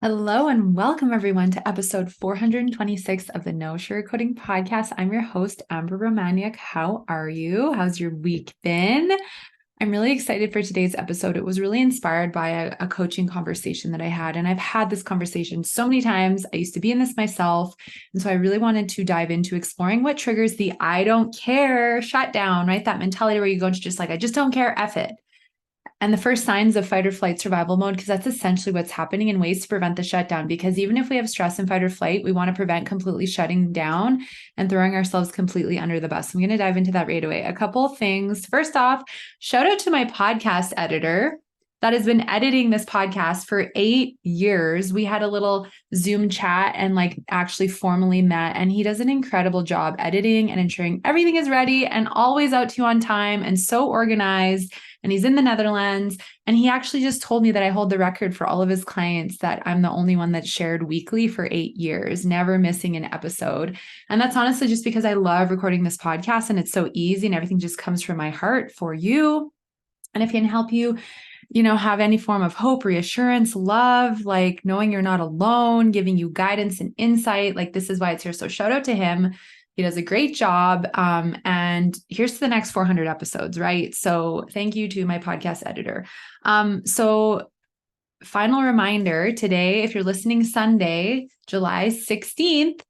Hello and welcome everyone to episode 426 of the No Sugarcoating Podcast. I'm your host, Amber Romaniuk. How are you? How's your week been? I'm really excited for today's episode. It was really inspired by a coaching conversation that I had, and I've had this conversation so many times. I used to be in this myself, and so I really wanted to dive into exploring what triggers the I don't care shutdown, right? That mentality where you go into just like, I just don't care, F it. And the first signs of fight or flight survival mode, because that's essentially what's happening, in ways to prevent the shutdown. Because even if we have stress and fight or flight, we want to prevent completely shutting down and throwing ourselves completely under the bus. I'm going to dive into that right away. A couple of things. First off, shout out to my podcast editor that has been editing this podcast for 8 years. We had a little Zoom chat and actually formally met, and he does an incredible job editing and ensuring everything is ready and always out to you on time and so organized. And he's in the Netherlands. And he actually just told me that I hold the record for all of his clients, that I'm the only one that shared weekly for 8 years, never missing an episode. And that's honestly just because I love recording this podcast and it's so easy and everything just comes from my heart for you. And if it can help you, have any form of hope, reassurance, love, like knowing you're not alone, giving you guidance and insight, this is why it's here. So shout out to him. He does a great job. And here's to the next 400 episodes, right? So thank you to my podcast editor. So final reminder today, if you're listening Sunday, July 16th,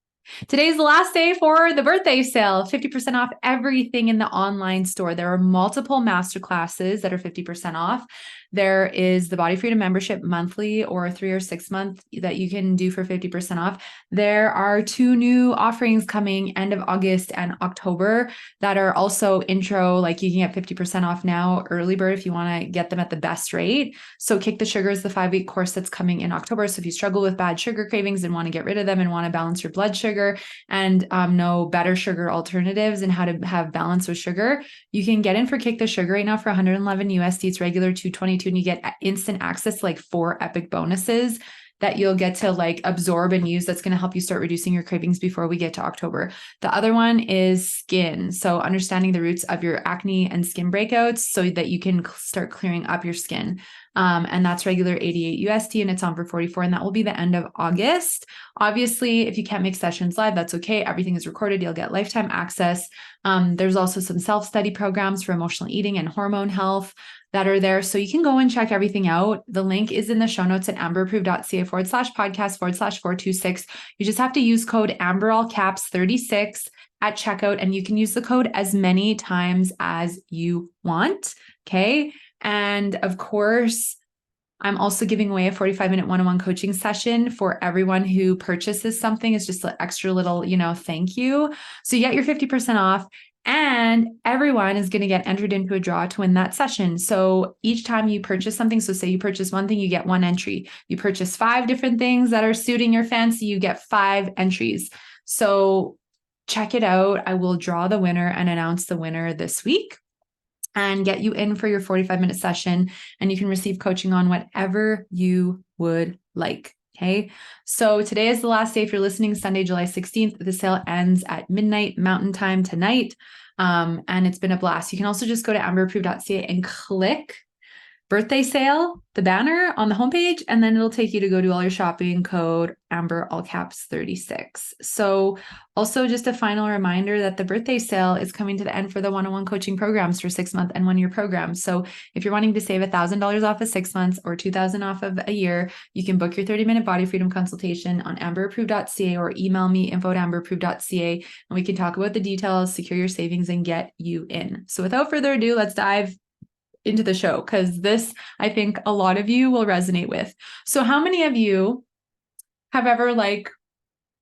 today's the last day for the birthday sale, 50% off everything in the online store. There are multiple masterclasses that are 50% off. There is the Body Freedom membership monthly or 3 or 6 month that you can do for 50% off. There are 2 new offerings coming end of August and October that are also intro, you can get 50% off now, early bird if you want to get them at the best rate. So Kick the Sugar is the 5-week course that's coming in October. So if you struggle with bad sugar cravings and want to get rid of them and want to balance your blood sugar and know better sugar alternatives and how to have balance with sugar, you can get in for Kick the Sugar right now for 111 USD. It's regular 222, and you get instant access to 4 epic bonuses that you'll get to absorb and use. That's going to help you start reducing your cravings before we get to October. The other one is skin. So understanding the roots of your acne and skin breakouts so that you can start clearing up your skin. And that's regular 88 USD, and it's on for 44, and that will be the end of August. Obviously, if you can't make sessions live, that's okay. Everything is recorded. You'll get lifetime access. There's also some self-study programs for emotional eating and hormone health that are there. So you can go and check everything out. The link is in the show notes at amberapproved.ca/podcast/426. You just have to use code Amber all caps 36 at checkout, and you can use the code as many times as you want. Okay. And of course, I'm also giving away a 45-minute one-on-one coaching session for everyone who purchases something. It's just an extra little, thank you. So you get your 50% off, and everyone is going to get entered into a draw to win that session. So each time you purchase something, so say you purchase one thing, you get 1 entry. You purchase 5 different things that are suiting your fancy, you get 5 entries. So check it out. I will draw the winner and announce the winner this week and get you in for your 45-minute session, and you can receive coaching on whatever you would like. Okay. So today is the last day. If you're listening Sunday, July 16th, the sale ends at midnight Mountain Time tonight. And it's been a blast. You can also just go to amberapproved.ca and click birthday sale, the banner on the homepage, and then it'll take you to go do all your shopping, code Amber all caps 36. So also just a final reminder that the birthday sale is coming to the end for the one-on-one coaching programs for 6-month and 1-year programs. So if you're wanting to save $1,000 off of 6 months or $2,000 off of a year, you can book your 30-minute body freedom consultation on amberapproved.ca or email me info@amberapproved.ca, and we can talk about the details, secure your savings, and get you in. So without further ado, let's dive into the show, because this, I think a lot of you will resonate with. So how many of you have ever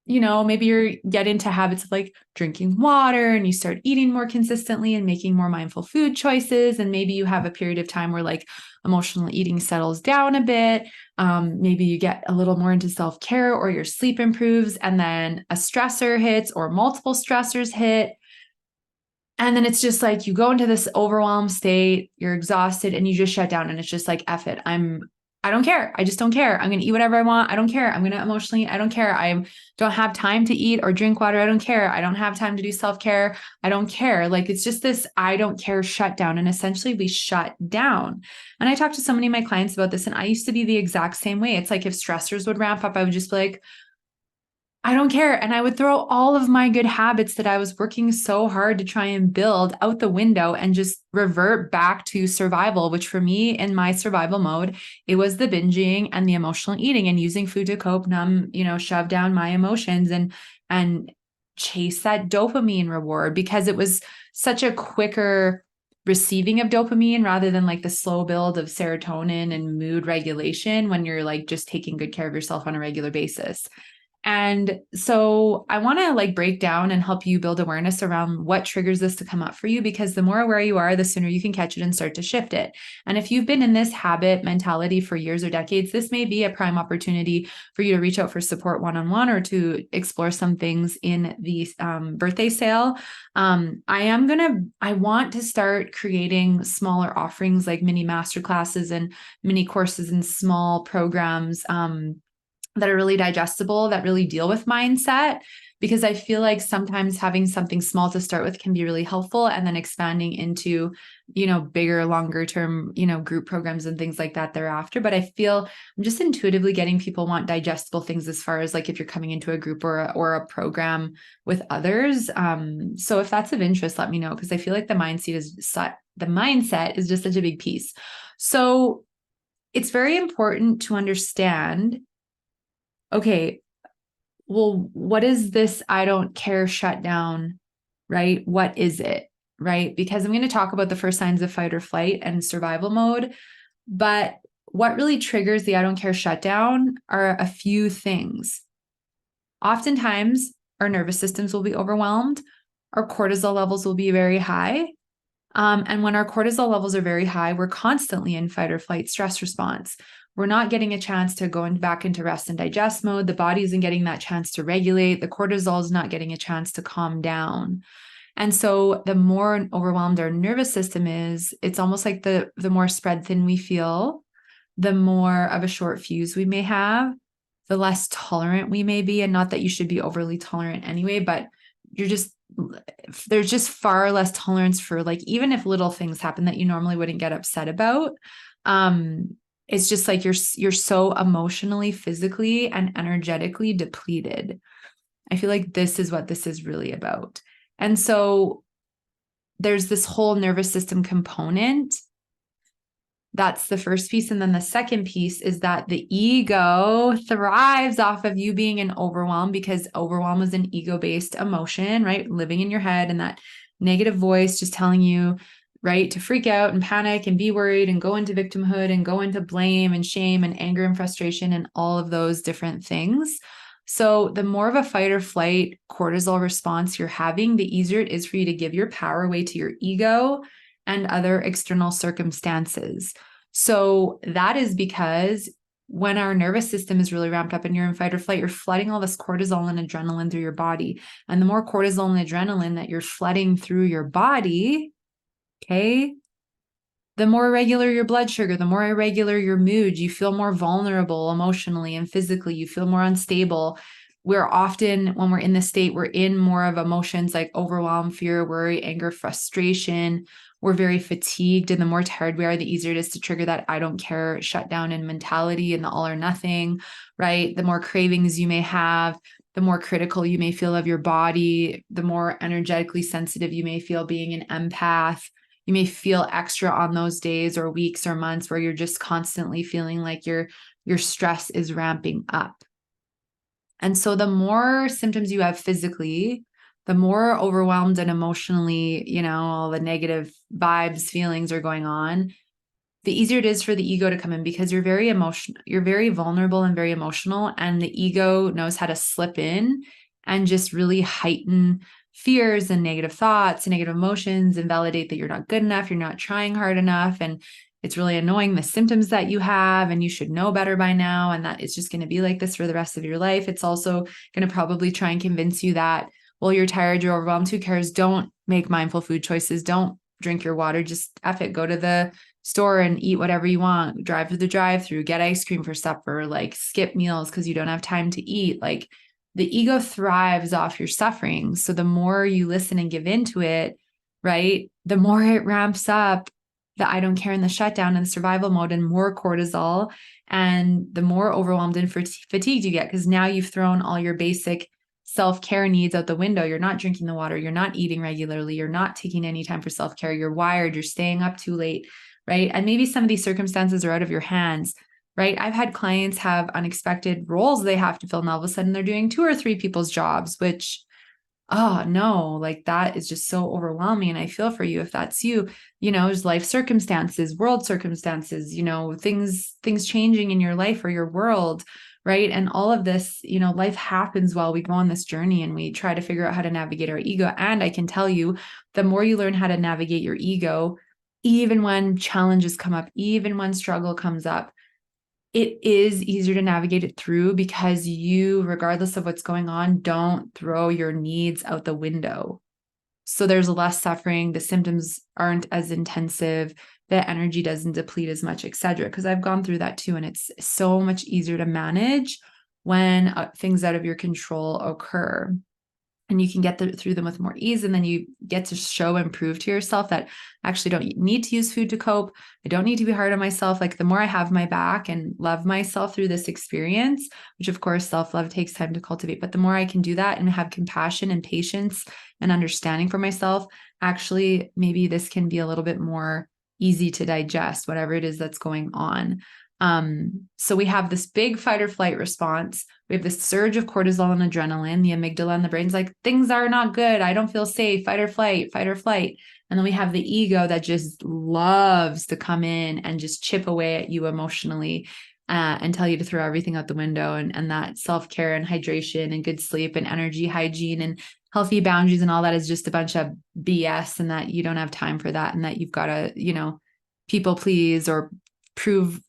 maybe you're get into habits of drinking water and you start eating more consistently and making more mindful food choices. And maybe you have a period of time where emotional eating settles down a bit. Maybe you get a little more into self-care, or your sleep improves, and then a stressor hits or multiple stressors hit. And then it's just you go into this overwhelmed state, you're exhausted, and you just shut down, and it's just F it. I'm I don't care. I just don't care. I'm going to eat whatever I want. I don't care. I'm going to emotionally, I don't care. I don't have time to eat or drink water. I don't care. I don't have time to do self-care. I don't care. Like, it's just this, I don't care shutdown. And essentially we shut down. And I talked to so many of my clients about this, and I used to be the exact same way. It's like, if stressors would ramp up, I would just be like, I don't care. And I would throw all of my good habits that I was working so hard to try and build out the window and just revert back to survival, which for me, in my survival mode, it was the binging and the emotional eating and using food to cope, numb, shove down my emotions and chase that dopamine reward, because it was such a quicker receiving of dopamine rather than like the slow build of serotonin and mood regulation when you're like just taking good care of yourself on a regular basis. And so I want to like break down and help you build awareness around what triggers this to come up for you, because the more aware you are, the sooner you can catch it and start to shift it. And if you've been in this habit mentality for years or decades, this may be a prime opportunity for you to reach out for support one-on-one or to explore some things in the birthday sale. I want to start creating smaller offerings like mini masterclasses and mini courses and small programs, that are really digestible, that really deal with mindset, because I feel like sometimes having something small to start with can be really helpful, and then expanding into, bigger, longer term, group programs and things like that thereafter. But I feel I'm just intuitively getting people want digestible things as far as like if you're coming into a group or a program with others. So if that's of interest, let me know, because I feel like the mindset is just such a big piece. So it's very important to understand, okay, well, what is this I don't care shutdown, right? What is it, right? Because I'm going to talk about the first signs of fight or flight and survival mode, but what really triggers the I don't care shutdown are a few things. Oftentimes, our nervous systems will be overwhelmed. Our cortisol levels will be very high. And when our cortisol levels are very high, we're constantly in fight or flight stress response. We're not getting a chance to go back into rest and digest mode. The body isn't getting that chance to regulate. The cortisol is not getting a chance to calm down. And so the more overwhelmed our nervous system is, it's almost like the more spread thin we feel, the more of a short fuse we may have, the less tolerant we may be. And not that you should be overly tolerant anyway, but there's just far less tolerance for, like, even if little things happen that you normally wouldn't get upset about. It's just like you're so emotionally, physically, and energetically depleted. I feel like this is what this is really about. And so there's this whole nervous system component. That's the first piece. And then the second piece is that the ego thrives off of you being in overwhelm, because overwhelm is an ego-based emotion, right? Living in your head, and that negative voice just telling you, right, to freak out and panic and be worried and go into victimhood and go into blame and shame and anger and frustration and all of those different things. So the more of a fight or flight cortisol response you're having, the easier it is for you to give your power away to your ego and other external circumstances. So that is because when our nervous system is really ramped up and you're in fight or flight, you're flooding all this cortisol and adrenaline through your body. And the more cortisol and adrenaline that you're flooding through your body, okay, the more irregular your blood sugar, the more irregular your mood, you feel more vulnerable emotionally and physically, you feel more unstable. We're often, when we're in this state, we're in more of emotions like overwhelm, fear, worry, anger, frustration. We're very fatigued, and the more tired we are, the easier it is to trigger that I don't care shutdown and mentality and the all or nothing, right? The more cravings you may have, the more critical you may feel of your body, the more energetically sensitive you may feel, being an empath. You may feel extra on those days or weeks or months where you're just constantly feeling like your stress is ramping up. And so the more symptoms you have physically, the more overwhelmed and emotionally, all the negative vibes, feelings are going on, the easier it is for the ego to come in, because you're very emotional, you're very vulnerable and very emotional, and the ego knows how to slip in and just really heighten fears and negative thoughts and negative emotions and validate that you're not good enough, you're not trying hard enough, and it's really annoying the symptoms that you have, and you should know better by now, and that it's just going to be like this for the rest of your life. It's also going to probably try and convince you that, well, you're tired, you're overwhelmed, who cares? Don't make mindful food choices. Don't drink your water. Just F it. Go to the store and eat whatever you want, drive to the drive-through, get ice cream for supper, like skip meals because you don't have time to eat. Like the ego thrives off your suffering. So the more you listen and give into it, right, the more it ramps up the I don't care and the shutdown and the survival mode and more cortisol, and the more overwhelmed and fatigued you get because now you've thrown all your basic self-care needs out the window. You're not drinking the water. You're not eating regularly. You're not taking any time for self-care. You're wired. You're staying up too late, right? And maybe some of these circumstances are out of your hands, right? I've had clients have unexpected roles they have to fill, and all of a sudden they're doing 2 or 3 people's jobs, which, oh no, like that is just so overwhelming. And I feel for you if that's you. There's life circumstances, world circumstances, things changing in your life or your world, right? And all of this, life happens while we go on this journey and we try to figure out how to navigate our ego. And I can tell you, the more you learn how to navigate your ego, even when challenges come up, even when struggle comes up, it is easier to navigate it through because you, regardless of what's going on, don't throw your needs out the window. So there's less suffering. The symptoms aren't as intensive. The energy doesn't deplete as much, etc. Because I've gone through that too. And it's so much easier to manage when things out of your control occur. And you can get through them with more ease. And then you get to show and prove to yourself that I actually don't need to use food to cope. I don't need to be hard on myself. Like the more I have my back and love myself through this experience, which of course, self-love takes time to cultivate, but the more I can do that and have compassion and patience and understanding for myself, actually, maybe this can be a little bit more easy to digest, whatever it is that's going on. So we have this big fight or flight response. We have this surge of cortisol and adrenaline, the amygdala and the brain's like, things are not good. I don't feel safe. Fight or flight, fight or flight. And then we have the ego that just loves to come in and just chip away at you emotionally, and tell you to throw everything out the window. And that self-care and hydration and good sleep and energy hygiene and healthy boundaries and all that is just a bunch of BS, and that you don't have time for that. And that you've got to, people please or prove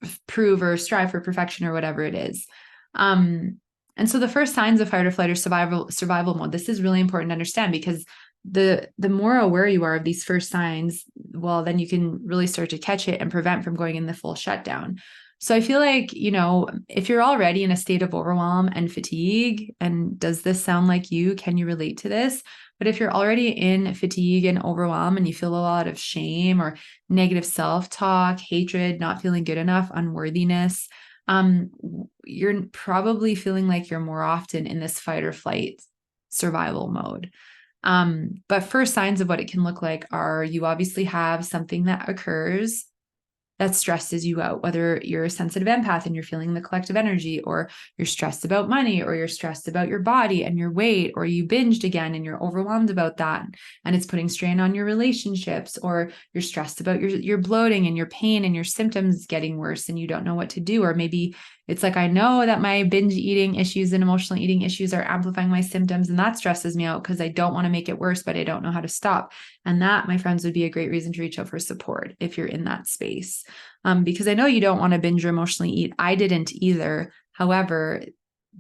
or strive for perfection or whatever it is. And so the first signs of fight or flight or survival mode, this is really important to understand, because the more aware you are of these first signs, well, then you can really start to catch it and prevent from going in the full shutdown. So I feel like, if you're already in a state of overwhelm and fatigue, and does this sound like you? Can you relate to this? But if you're already in fatigue and overwhelm and you feel a lot of shame or negative self-talk, hatred, not feeling good enough, unworthiness, you're probably feeling like you're more often in this fight or flight survival mode. But first signs of what it can look like are, you obviously have something that occurs that stresses you out, whether you're a sensitive empath and you're feeling the collective energy, or you're stressed about money, or you're stressed about your body and your weight, or you binged again and you're overwhelmed about that and it's putting strain on your relationships, or you're stressed about your bloating and your pain and your symptoms getting worse and you don't know what to do. Or maybe it's like, I know that my binge eating issues and emotional eating issues are amplifying my symptoms, and that stresses me out because I don't want to make it worse, but I don't know how to stop. And that, my friends, would be a great reason to reach out for support if you're in that space. Because I know you don't want to binge or emotionally eat. I didn't either. However,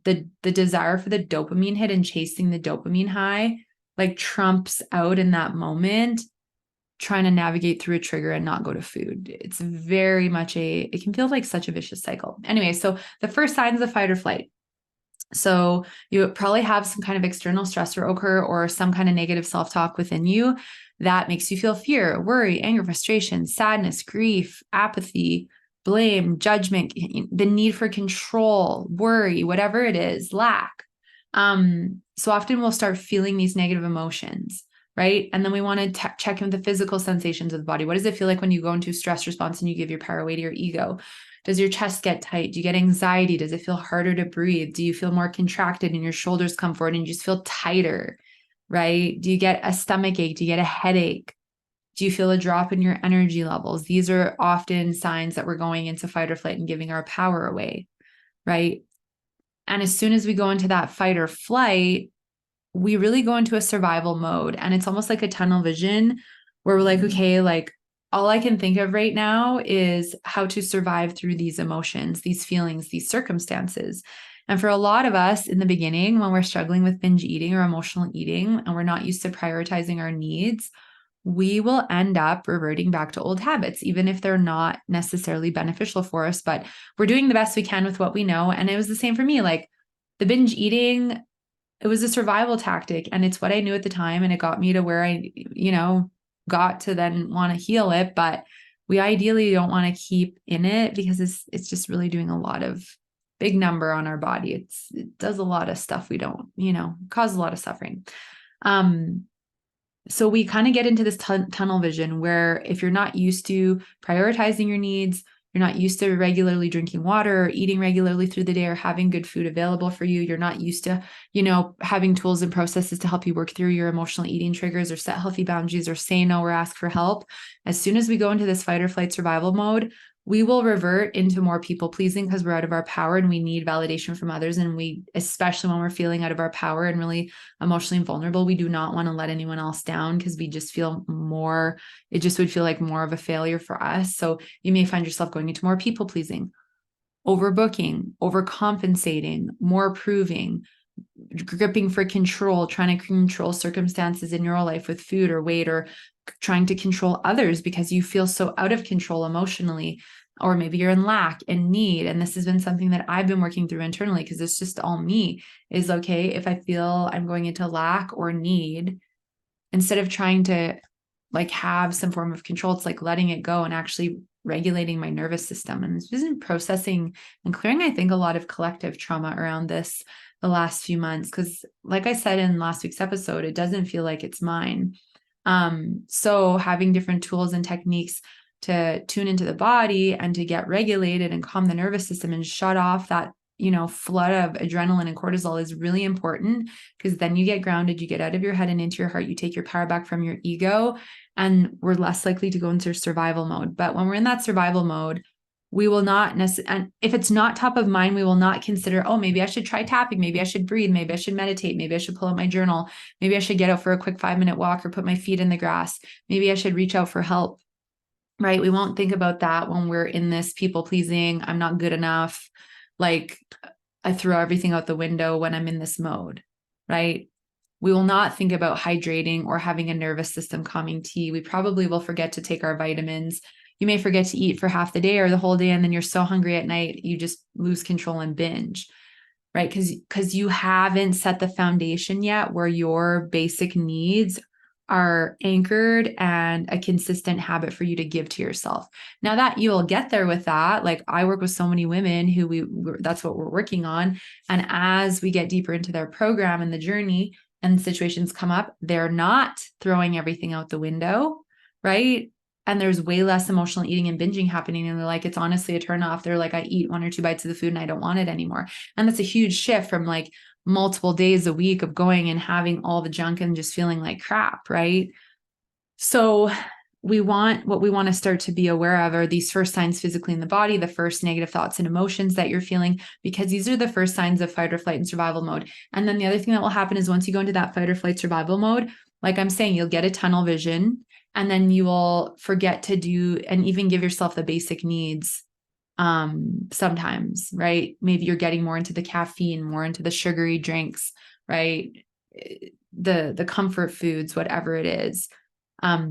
the desire for the dopamine hit and chasing the dopamine high like trumps out in that moment, trying to navigate through a trigger and not go to food. It's very much it can feel like such a vicious cycle. Anyway, so the first signs of fight or flight. So you probably have some kind of external stressor occur or some kind of negative self-talk within you that makes you feel fear, worry, anger, frustration, sadness, grief, apathy, blame, judgment, the need for control, worry, whatever it is, lack. So often we'll start feeling these negative emotions, right? And then we want to check in with the physical sensations of the body. What does it feel like when you go into a stress response and you give your power away to your ego? Does your chest get tight? Do you get anxiety? Does it feel harder to breathe? Do you feel more contracted and your shoulders come forward and you just feel tighter, right? Do you get a stomach ache? Do you get a headache? Do you feel a drop in your energy levels? These are often signs that we're going into fight or flight and giving our power away, right? And as soon as we go into that fight or flight, we really go into a survival mode. And it's almost like a tunnel vision where we're like, okay, like all I can think of right now is how to survive through these emotions, these feelings, these circumstances. And for a lot of us in the beginning, when we're struggling with binge eating or emotional eating, and we're not used to prioritizing our needs, we will end up reverting back to old habits, even if they're not necessarily beneficial for us, but we're doing the best we can with what we know. And it was the same for me. Like the binge eating, it was a survival tactic, and it's what I knew at the time. And it got me to where I, got to then want to heal it. But we ideally don't want to keep in it because it's just really doing a lot of big number on our body. It does a lot of stuff we don't, cause a lot of suffering. So we kind of get into this tunnel vision where if you're not used to prioritizing your needs, you're not used to regularly drinking water or eating regularly through the day or having good food available for you. You're not used to, having tools and processes to help you work through your emotional eating triggers or set healthy boundaries or say no or ask for help. As soon as we go into this fight or flight survival mode, we will revert into more people pleasing because we're out of our power and we need validation from others. And we, especially when we're feeling out of our power and really emotionally vulnerable, we do not want to let anyone else down because we just feel more, it just would feel like more of a failure for us. So you may find yourself going into more people pleasing, overbooking, overcompensating, more proving, gripping for control, trying to control circumstances in your life with food or weight, or trying to control others because you feel so out of control emotionally, or maybe you're in lack and need. And this has been something that I've been working through internally because it's just all me is okay. If I feel I'm going into lack or need, instead of trying to like have some form of control, it's like letting it go and actually regulating my nervous system. And it's just processing and clearing, I think, a lot of collective trauma around this the last few months. Because like I said in last week's episode, it doesn't feel like it's mine. So having different tools and techniques to tune into the body and to get regulated and calm the nervous system and shut off that, flood of adrenaline and cortisol is really important, because then you get grounded, you get out of your head and into your heart, you take your power back from your ego, and we're less likely to go into survival mode. But when we're in that survival mode, we will not necessarily, and if it's not top of mind, we will not consider, oh, maybe I should try tapping. Maybe I should breathe. Maybe I should meditate. Maybe I should pull out my journal. Maybe I should get out for a quick 5-minute walk or put my feet in the grass. Maybe I should reach out for help, right? We won't think about that when we're in this people pleasing, I'm not good enough. Like I throw everything out the window when I'm in this mode, right? We will not think about hydrating or having a nervous system calming tea. We probably will forget to take our vitamins. You may forget to eat for half the day or the whole day, and then you're so hungry at night, you just lose control and binge, right? Because you haven't set the foundation yet where your basic needs are anchored and a consistent habit for you to give to yourself. Now that you will get there with that, like I work with so many women who that's what we're working on. And as we get deeper into their program and the journey and situations come up, they're not throwing everything out the window, right? And there's way less emotional eating and binging happening. And they're like, it's honestly a turn off. They're like, I eat 1 or 2 bites of the food and I don't want it anymore. And that's a huge shift from like multiple days a week of going and having all the junk and just feeling like crap, right? So what we want to start to be aware of are these first signs physically in the body, the first negative thoughts and emotions that you're feeling, because these are the first signs of fight or flight and survival mode. And then the other thing that will happen is once you go into that fight or flight survival mode, like I'm saying, you'll get a tunnel vision, and then you will forget to do and even give yourself the basic needs. Sometimes, right? Maybe you're getting more into the caffeine, more into the sugary drinks, right? The comfort foods, whatever it is.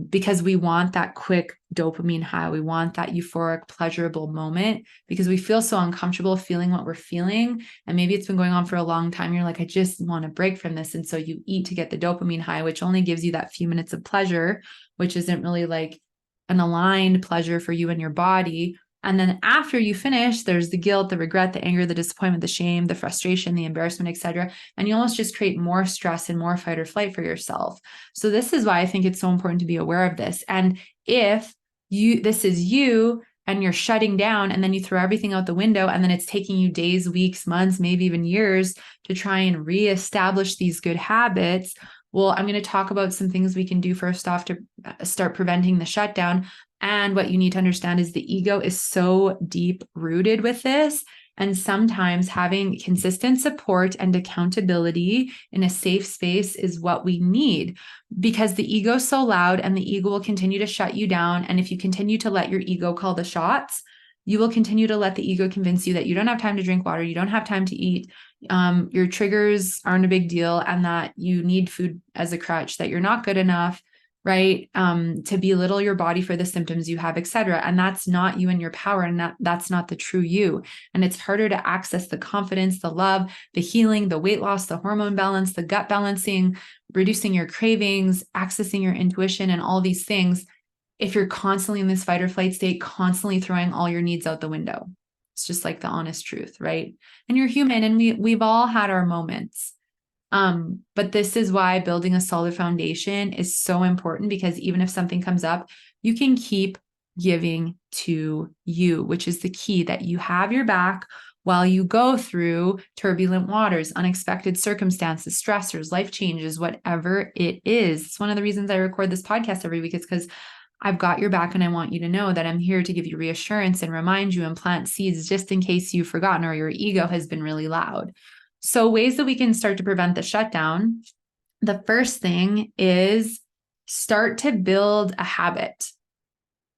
Because we want that quick dopamine high. We want that euphoric, pleasurable moment because we feel so uncomfortable feeling what we're feeling. And maybe it's been going on for a long time. You're like, I just want to break from this. And so you eat to get the dopamine high, which only gives you that few minutes of pleasure, which isn't really like an aligned pleasure for you and your body. And then after you finish, there's the guilt, the regret, the anger, the disappointment, the shame, the frustration, the embarrassment, etc. And you almost just create more stress and more fight or flight for yourself. So this is why I think it's so important to be aware of this. And if this is you and you're shutting down and then you throw everything out the window and then it's taking you days, weeks, months, maybe even years to try and reestablish these good habits, well, I'm going to talk about some things we can do first off to start preventing the shutdown. And what you need to understand is the ego is so deep rooted with this. And sometimes having consistent support and accountability in a safe space is what we need, because the ego is so loud and the ego will continue to shut you down. And if you continue to let your ego call the shots, you will continue to let the ego convince you that you don't have time to drink water, you don't have time to eat, your triggers aren't a big deal, and that you need food as a crutch, that you're not good enough, right? To belittle your body for the symptoms you have, etc. And that's not you and your power. And that's not the true you. And it's harder to access the confidence, the love, the healing, the weight loss, the hormone balance, the gut balancing, reducing your cravings, accessing your intuition, and all these things if you're constantly in this fight or flight state, constantly throwing all your needs out the window. It's just like the honest truth, right? And you're human, and we've all had our moments. But this is why building a solid foundation is so important, because even if something comes up, you can keep giving to you, which is the key, that you have your back while you go through turbulent waters, unexpected circumstances, stressors, life changes, whatever it is. It's one of the reasons I record this podcast every week, is because I've got your back, and I want you to know that I'm here to give you reassurance and remind you and plant seeds just in case you've forgotten or your ego has been really loud. So ways that we can start to prevent the shutdown. The first thing is start to build a habit.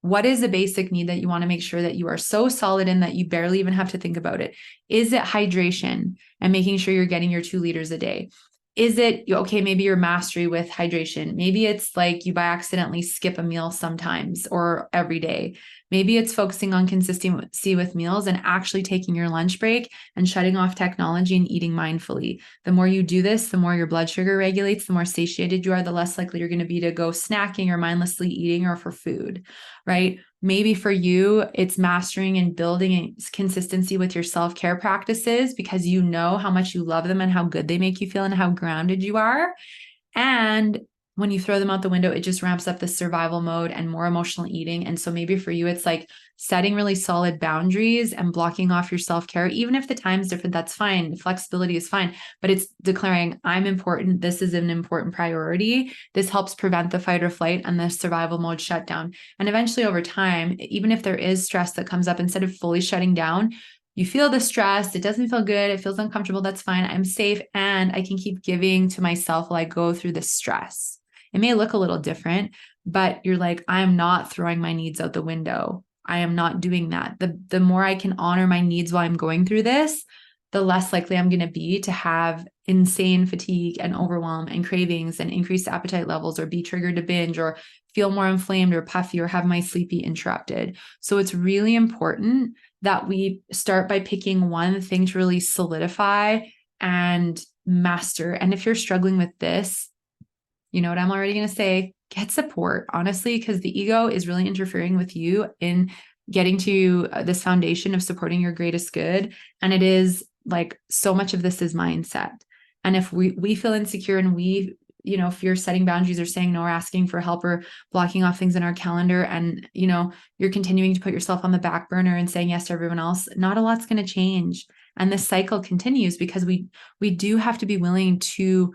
What is a basic need that you want to make sure that you are so solid in that you barely even have to think about it? Is it hydration and making sure you're getting your 2 liters a day? Is it, okay, maybe your mastery with hydration? Maybe it's like you by accidentally skip a meal sometimes or every day. Maybe it's focusing on consistency with meals and actually taking your lunch break and shutting off technology and eating mindfully. The more you do this, the more your blood sugar regulates, the more satiated you are, the less likely you're going to be to go snacking or mindlessly eating or for food, right? Maybe for you, it's mastering and building consistency with your self-care practices, because you know how much you love them and how good they make you feel and how grounded you are. And when you throw them out the window, it just ramps up the survival mode and more emotional eating. And so maybe for you, it's like setting really solid boundaries and blocking off your self-care. Even if the time's different, that's fine. Flexibility is fine, but it's declaring, I'm important. This is an important priority. This helps prevent the fight or flight and the survival mode shutdown. And eventually over time, even if there is stress that comes up, instead of fully shutting down, you feel the stress, it doesn't feel good, it feels uncomfortable, that's fine. I'm safe, and I can keep giving to myself while I go through this stress. It may look a little different, but you're like, I am not throwing my needs out the window. I am not doing that. The more I can honor my needs while I'm going through this, the less likely I'm going to be to have insane fatigue and overwhelm and cravings and increased appetite levels, or be triggered to binge, or feel more inflamed or puffy, or have my sleep be interrupted. So it's really important that we start by picking one thing to really solidify and master. And if you're struggling with this, you know what I'm already going to say, get support, honestly, because the ego is really interfering with you in getting to this foundation of supporting your greatest good. And it is like, so much of this is mindset. And if we feel insecure, and we, you know, if you're setting boundaries or saying no or asking for help or blocking off things in our calendar, and, you know, you're continuing to put yourself on the back burner and saying yes to everyone else, not a lot's going to change. And this cycle continues, because we do have to be willing to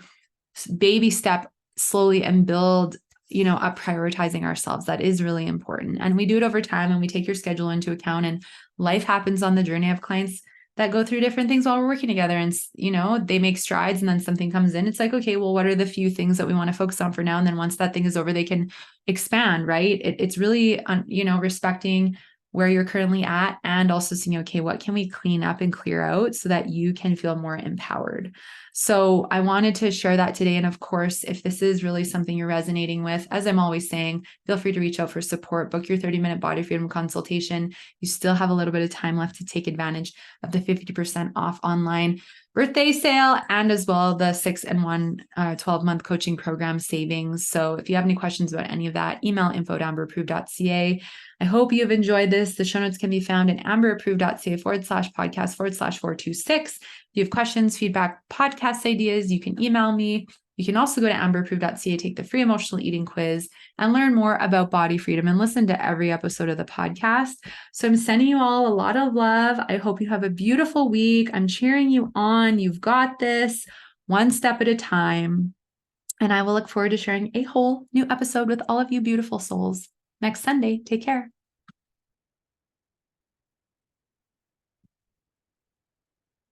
baby step slowly and build, you know, up prioritizing ourselves. That is really important. And we do it over time, and we take your schedule into account, and life happens on the journey. I have clients that go through different things while we're working together, and, you know, they make strides, and then something comes in. It's like, okay, well, what are the few things that we want to focus on for now? And then once that thing is over, they can expand, right? It's really, you know, respecting where you're currently at, and also seeing, okay, what can we clean up and clear out so that you can feel more empowered? So I wanted to share that today. And of course, if this is really something you're resonating with, as I'm always saying, feel free to reach out for support, book your 30-minute body freedom consultation. You still have a little bit of time left to take advantage of the 50% off online birthday sale, and as well the 6-in-1 12-month coaching program savings. So if you have any questions about any of that, email info@amberapproved.ca. I hope you've enjoyed this. The show notes can be found at amberapproved.ca/podcast/426. If you have questions, feedback, podcast ideas, you can email me. You can also go to amberapproved.ca, take the free emotional eating quiz, and learn more about body freedom, and listen to every episode of the podcast. So I'm sending you all a lot of love. I hope you have a beautiful week. I'm cheering you on. You've got this, one step at a time. And I will look forward to sharing a whole new episode with all of you beautiful souls next Sunday. Take care.